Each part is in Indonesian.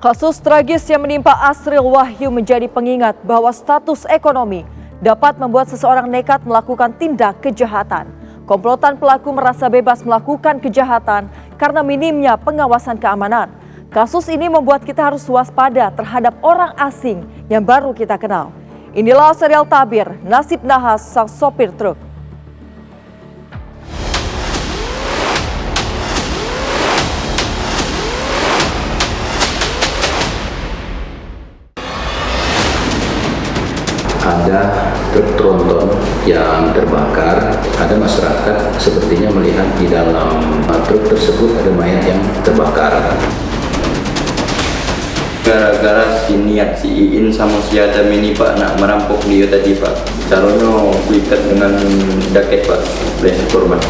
Kasus tragis yang menimpa Asril Wahyu menjadi pengingat bahwa status ekonomi dapat membuat seseorang nekat melakukan tindak kejahatan. Komplotan pelaku merasa bebas melakukan kejahatan karena minimnya pengawasan keamanan. Kasus ini membuat kita harus waspada terhadap orang asing yang baru kita kenal. Inilah serial tabir nasib nahas sang sopir truk. Ada truk tronton yang terbakar. Ada masyarakat sepertinya melihat di dalam truk tersebut ada mayat yang terbakar. Gara-gara si niat si Iin sama si Adam ini Pak nak merampok dia tadi Pak. Caranya kuikat dengan jaket Pak, leher korban.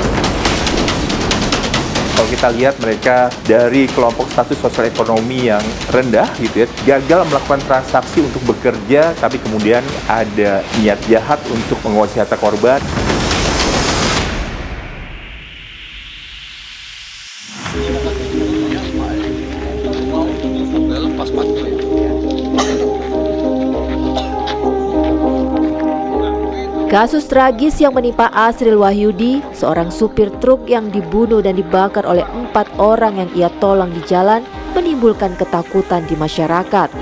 Kalau kita lihat mereka dari kelompok status sosial ekonomi yang rendah gitu ya, gagal melakukan transaksi untuk bekerja, tapi kemudian ada niat jahat untuk menguasai harta korban. Kasus tragis yang menimpa Asril Wahyudi, seorang supir truk yang dibunuh dan dibakar oleh 4 orang yang ia tolong di jalan, menimbulkan ketakutan di masyarakat.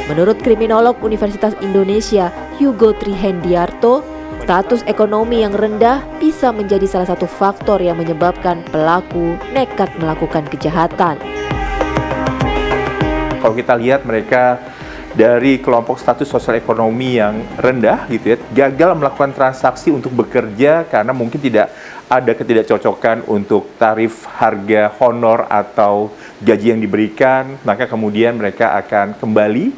Menurut kriminolog Universitas Indonesia, Hugo Trihendiarto, status ekonomi yang rendah bisa menjadi salah satu faktor yang menyebabkan pelaku nekat melakukan kejahatan. Kalau kita lihat mereka dari kelompok status sosial ekonomi yang rendah gitu ya, gagal melakukan transaksi untuk bekerja karena mungkin tidak ada ketidakcocokan untuk tarif harga honor atau gaji yang diberikan, maka kemudian mereka akan kembali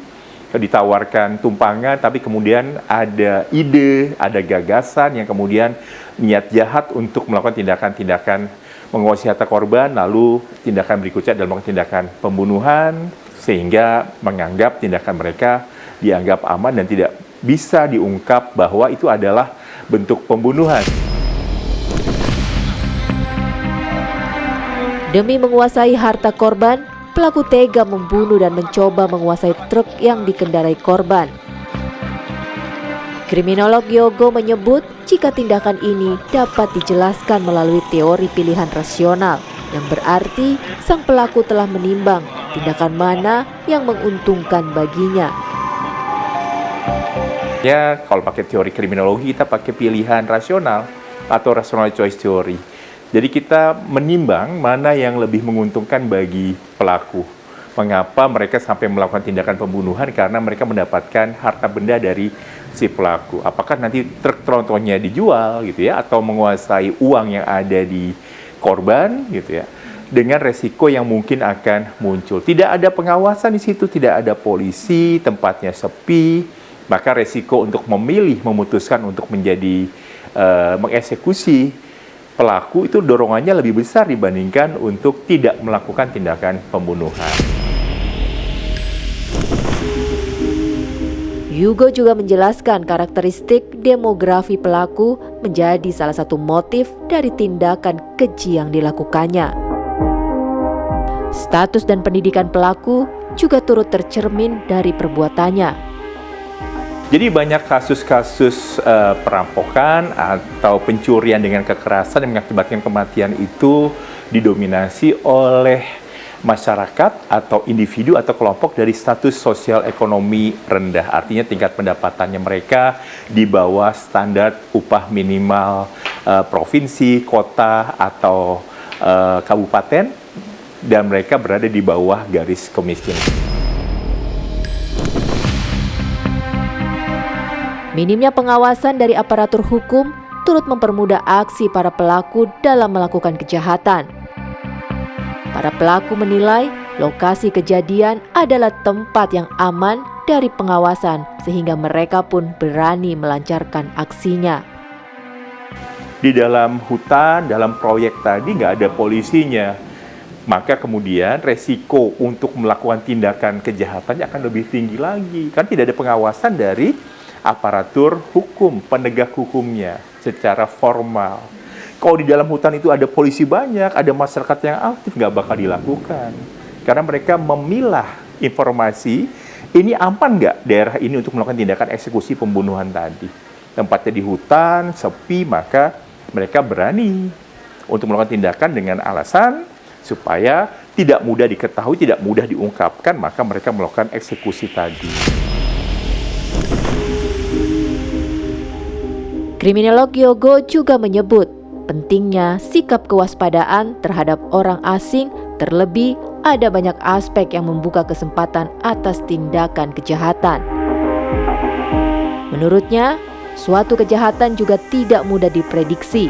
ditawarkan tumpangan, tapi kemudian ada ide, ada gagasan yang kemudian niat jahat untuk melakukan tindakan-tindakan menguasai harta korban, lalu tindakan berikutnya adalah melakukan tindakan pembunuhan, sehingga menganggap tindakan mereka dianggap aman dan tidak bisa diungkap bahwa itu adalah bentuk pembunuhan. Demi menguasai harta korban, pelaku tega membunuh dan mencoba menguasai truk yang dikendarai korban. Kriminolog Yogo menyebut jika tindakan ini dapat dijelaskan melalui teori pilihan rasional, yang berarti sang pelaku telah menimbang tindakan mana yang menguntungkan baginya. Ya, kalau pakai teori kriminologi kita pakai pilihan rasional atau rational choice theory. Jadi kita menimbang mana yang lebih menguntungkan bagi pelaku. Mengapa mereka sampai melakukan tindakan pembunuhan? Karena mereka mendapatkan harta benda dari si pelaku. Apakah nanti truk trontonnya dijual gitu ya, atau menguasai uang yang ada di korban gitu ya, dengan resiko yang mungkin akan muncul. Tidak ada pengawasan di situ, tidak ada polisi, tempatnya sepi, maka resiko untuk memilih, memutuskan untuk menjadi mengeksekusi pelaku itu dorongannya lebih besar dibandingkan untuk tidak melakukan tindakan pembunuhan. Hugo juga menjelaskan karakteristik demografi pelaku menjadi salah satu motif dari tindakan keji yang dilakukannya. Status dan pendidikan pelaku juga turut tercermin dari perbuatannya. Jadi banyak kasus-kasus perampokan atau pencurian dengan kekerasan yang mengakibatkan kematian itu didominasi oleh masyarakat atau individu atau kelompok dari status sosial ekonomi rendah. Artinya tingkat pendapatannya mereka di bawah standar upah minimal provinsi, kota, atau kabupaten, dan mereka berada di bawah garis kemiskinan. Minimnya pengawasan dari aparatur hukum turut mempermudah aksi para pelaku dalam melakukan kejahatan. Para pelaku menilai lokasi kejadian adalah tempat yang aman dari pengawasan sehingga mereka pun berani melancarkan aksinya. Di dalam hutan, dalam proyek tadi nggak ada polisinya, maka kemudian resiko untuk melakukan tindakan kejahatan akan lebih tinggi lagi. Kan tidak ada pengawasan dari aparatur hukum, penegak hukumnya secara formal. Kalau di dalam hutan itu ada polisi banyak, ada masyarakat yang aktif, nggak bakal dilakukan. karena mereka memilah informasi, ini aman nggak daerah ini untuk melakukan tindakan eksekusi pembunuhan tadi. Tempatnya di hutan, sepi, maka mereka berani untuk melakukan tindakan dengan alasan supaya tidak mudah diketahui, tidak mudah diungkapkan, maka mereka melakukan eksekusi tadi. Kriminolog Yogo juga menyebut pentingnya sikap kewaspadaan terhadap orang asing, terlebih ada banyak aspek yang membuka kesempatan atas tindakan kejahatan. Menurutnya, suatu kejahatan juga tidak mudah diprediksi,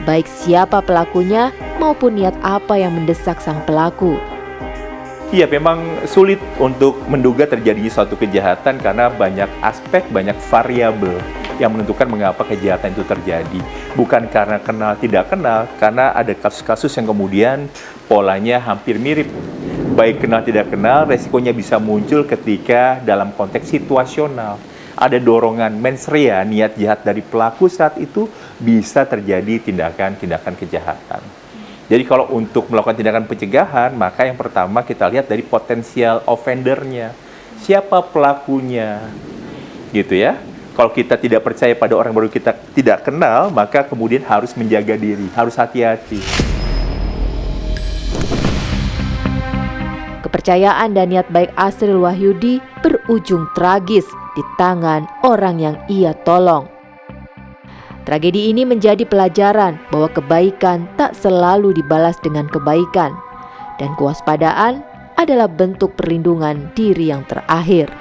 baik siapa pelakunya maupun niat apa yang mendesak sang pelaku. Iya, memang sulit untuk menduga terjadinya suatu kejahatan karena banyak aspek, banyak variabel yang menentukan mengapa kejahatan itu terjadi. Bukan karena kenal tidak kenal, karena ada kasus-kasus yang kemudian polanya hampir mirip. Baik kenal tidak kenal, resikonya bisa muncul ketika dalam konteks situasional. Ada dorongan mens rea, niat jahat dari pelaku saat itu bisa terjadi tindakan-tindakan kejahatan. Jadi kalau untuk melakukan tindakan pencegahan, maka yang pertama kita lihat dari potensial offendernya. Siapa pelakunya? Gitu ya. Kalau kita tidak percaya pada orang baru kita tidak kenal, maka kemudian harus menjaga diri, harus hati-hati. Kepercayaan dan niat baik Asril Wahyudi berujung tragis di tangan orang yang ia tolong. Tragedi ini menjadi pelajaran bahwa kebaikan tak selalu dibalas dengan kebaikan, dan kewaspadaan adalah bentuk perlindungan diri yang terakhir.